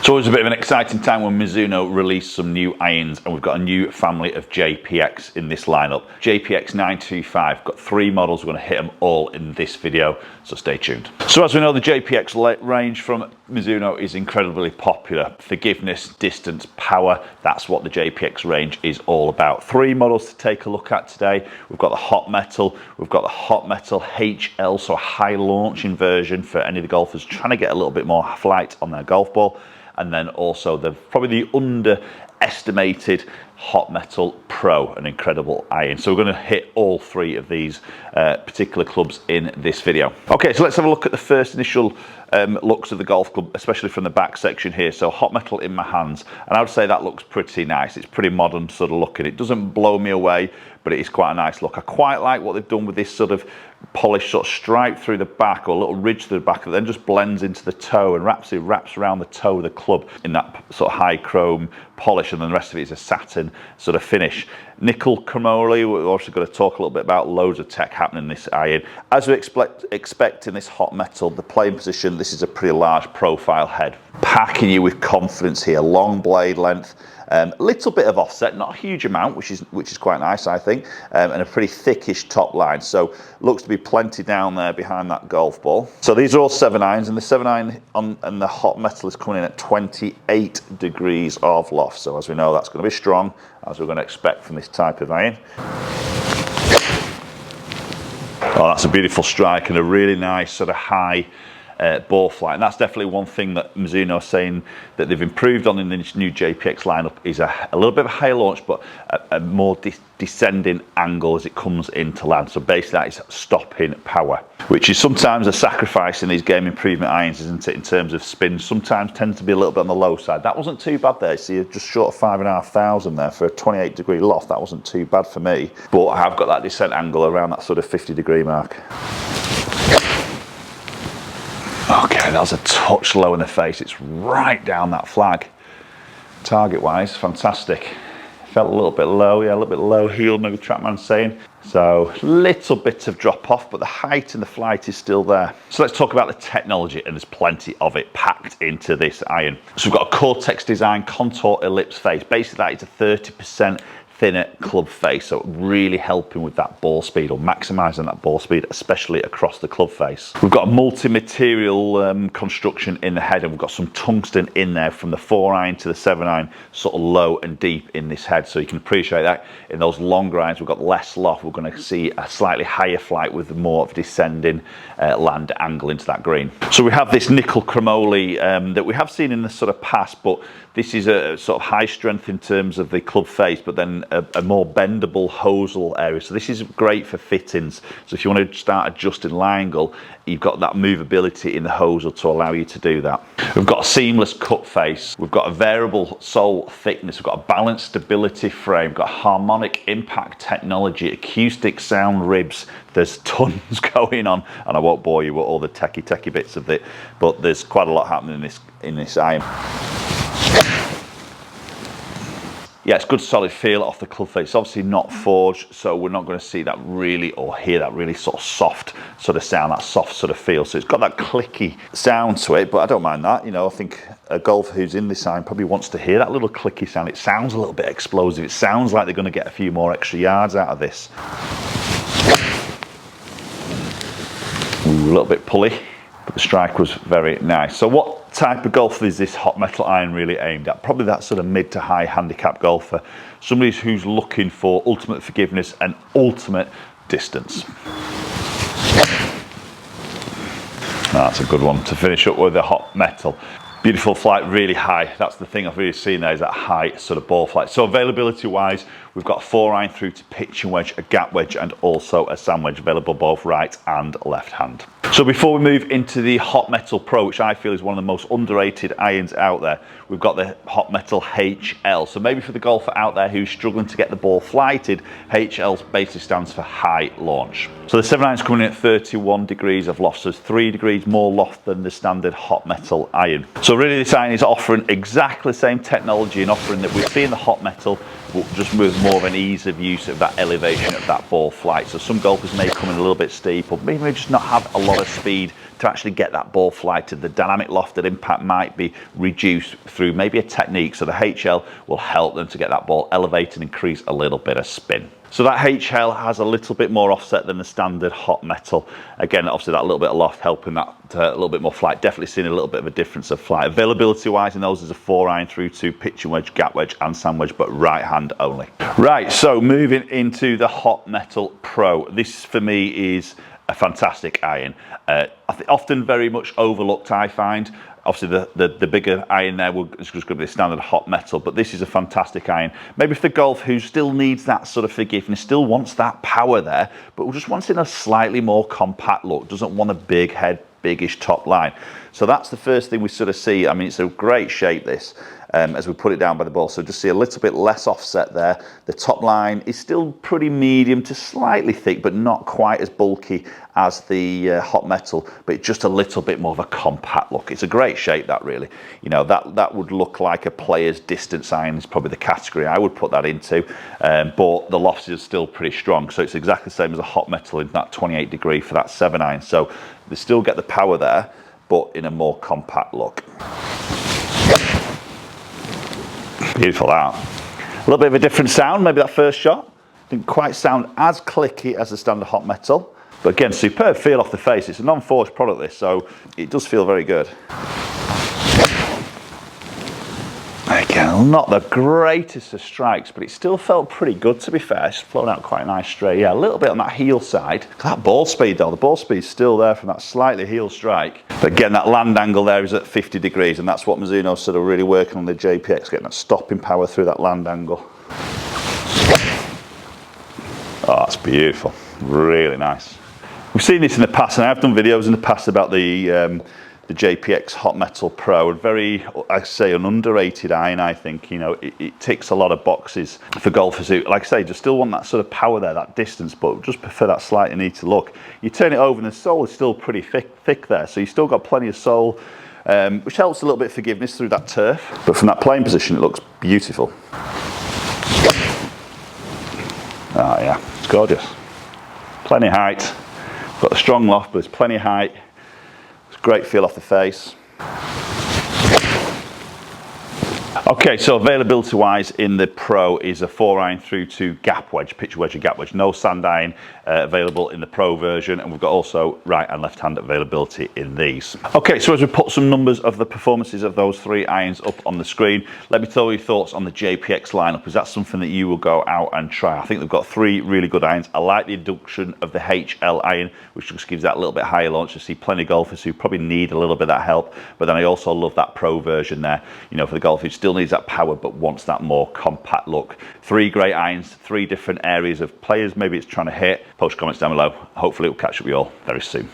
It's always a bit of an exciting time when Mizuno release some new irons, and we've got a new family of JPX in this lineup. JPX925, got 3 models, we're going to hit them all in this video, so stay tuned. So as we know, the JPX range from Mizuno is incredibly popular. Forgiveness, distance, power, that's what the JPX range is all about. 3 models to take a look at today. We've got the hot metal, we've got the hot metal HL, so a high launching version for any of the golfers trying to get a little bit more flight on their golf ball. And then also probably the underestimated hot metal pro, an incredible iron. So we're going to hit all 3 of these particular clubs in this video. Okay, so let's have a look at the first initial looks of the golf club, especially from the back section here. So hot metal in my hands, and I would say that looks pretty nice. It's pretty modern sort of looking. It doesn't blow me away, but it is quite a nice look. I quite like what they've done with this sort of polished sort of stripe through the back, or a little ridge through the back, that then just blends into the toe and wraps around the toe of the club in that sort of high chrome polish, and then the rest of it is a satin sort of finish. Nickel chromoly, we're also going to talk a little bit about. Loads of tech happening in this iron. As we expect in this hot metal, the playing position, this is a pretty large profile head. Packing you with confidence here, long blade length, a little bit of offset, not a huge amount, which is quite nice, I think, and a pretty thickish top line. So looks to be plenty down there behind that golf ball. So these are all 7 irons, and the 7 iron and the hot metal is coming in at 28 degrees of loft. So as we know, that's going to be strong, as we're going to expect from this type of iron. Oh, that's a beautiful strike and a really nice sort of high ball flight, and that's definitely one thing that Mizuno is saying that they've improved on in this new JPX lineup, is a little bit of a higher launch, but a more descending angle as it comes into land. So basically that is stopping power, which is sometimes a sacrifice in these game improvement irons, isn't it, in terms of spin. Sometimes tends to be a little bit on the low side. That wasn't too bad there. See, just short of 5,500 there for a 28 degree loft. That wasn't too bad for me, but I have got that descent angle around that sort of 50 degree mark. Okay, that was a touch low in the face. It's right down that flag. Target wise, fantastic. Felt a little bit low, yeah, a little bit low heel, maybe Trackman's saying. So little bit of drop off, but the height and the flight is still there. So let's talk about the technology, and there's plenty of it packed into this iron. So we've got a Cortex design contour ellipse face. Basically that is a 30% thinner club face, so really helping with that ball speed, or maximising that ball speed, especially across the club face. We've got a multi-material construction in the head, and we've got some tungsten in there from the 4 iron to the 7 iron, sort of low and deep in this head, so you can appreciate that. In those longer irons, we've got less loft. We're going to see a slightly higher flight with more of descending land angle into that green. So we have this nickel chromoly that we have seen in the sort of past, but this is a sort of high strength in terms of the club face, but then a more bendable hosel area. So this is great for fittings. So if you want to start adjusting line angle, you've got that movability in the hosel to allow you to do that. We've got a seamless cut face. We've got a variable sole thickness. We've got a balanced stability frame. We've got harmonic impact technology, acoustic sound ribs. There's tons going on, and I won't bore you with all the techie bits of it, but there's quite a lot happening in this iron. Yeah, it's good solid feel off the club face. It's obviously not forged, so we're not going to see that really, or hear that really sort of soft sort of sound, that soft sort of feel. So it's got that clicky sound to it, but I don't mind that. You know, I think a golfer who's in this iron probably wants to hear that little clicky sound. It sounds a little bit explosive. It sounds like they're going to get a few more extra yards out of this. Ooh, a little bit pulley, but the strike was very nice. So what type of golfer is this hot metal iron really aimed at? Probably that sort of mid to high handicap golfer, somebody who's looking for ultimate forgiveness and ultimate distance. That's a good one to finish up with the hot metal. Beautiful flight, really high. That's the thing I've really seen there, is that high sort of ball flight. So availability wise, we've got a 4 iron through to pitching wedge, a gap wedge, and also a sand wedge, available both right and left hand. So before we move into the hot metal pro, which I feel is one of the most underrated irons out there, we've got the hot metal HL. So maybe for the golfer out there who's struggling to get the ball flighted, HL basically stands for high launch. So the 7 iron's coming in at 31 degrees of loft, so it's 3 degrees more loft than the standard hot metal iron. So really this iron is offering exactly the same technology and offering that we see in the hot metal, but just with more of an ease of use of that elevation of that ball flight. So some golfers may come in a little bit steep, or maybe just not have a lot of speed to actually get that ball flighted. The dynamic lofted impact might be reduced through maybe a technique, so the HL will help them to get that ball elevated and increase a little bit of spin. So that HL has a little bit more offset than the standard hot metal. Again, obviously that little bit of loft helping that a little bit more flight. Definitely seeing a little bit of a difference of flight. Availability wise in those is a 4-iron through to pitching wedge, gap wedge and sand wedge, but right hand only. Right, so moving into the Hot Metal Pro. This for me is a fantastic iron. Often very much overlooked, I find. Obviously the bigger iron there is just going to be the standard hot metal, but this is a fantastic iron. Maybe for the golf who still needs that sort of forgiveness, still wants that power there, but just wants in a slightly more compact look, doesn't want a big head, biggish top line. So that's the first thing we sort of see. I mean, it's a great shape, this, as we put it down by the ball. So just see a little bit less offset there. The top line is still pretty medium to slightly thick, but not quite as bulky as the hot metal, but just a little bit more of a compact look. It's a great shape, that really. You know, that would look like a player's distance iron is probably the category I would put that into, but the loft is still pretty strong. So it's exactly the same as a hot metal in that 28 degree for that 7-iron. So they still get the power there, but in a more compact look. Beautiful, that. A little bit of a different sound, maybe that first shot. Didn't quite sound as clicky as the standard hot metal. But again, superb feel off the face. It's a non-forged product, this, so it does feel very good. Again, not the greatest of strikes, but it still felt pretty good, to be fair. It's flown out quite nice straight. Yeah, a little bit on that heel side. That ball speed, though, the ball speed's still there from that slightly heel strike. But again, that land angle there is at 50 degrees, and that's what Mizuno's sort of really working on the JPX, getting that stopping power through that land angle. Oh, that's beautiful. Really nice. We've seen this in the past, and I've done videos in the past about the JPX Hot Metal Pro. A very, I say, an underrated iron, I think. You know, it ticks a lot of boxes for golfers who, like I say, just still want that sort of power there, that distance, but just prefer that slightly neater look. You turn it over and the sole is still pretty thick there, so you've still got plenty of sole, which helps a little bit of forgiveness through that turf. But from that playing position, it looks beautiful. Oh yeah, it's gorgeous. Plenty of height. Got a strong loft, but there's plenty of height. It's great feel off the face. Okay, so availability wise in the Pro is a 4-iron through to gap wedge, pitch wedge and gap wedge. No sand iron available in the Pro version, and we've got also right and left hand availability in these. Okay, so as we put some numbers of the performances of those 3 irons up on the screen, let me tell you your thoughts on the JPX lineup. Is that something that you will go out and try? I think they've got 3 really good irons. I like the induction of the HL iron, which just gives that little bit higher launch. I see plenty of golfers who probably need a little bit of that help, but then I also love that Pro version there, you know, for the golfer who still needs that power but wants that more compact look. 3 great irons, 3 different areas of players maybe it's trying to hit. Post comments down below. Hopefully it will catch up with you all very soon.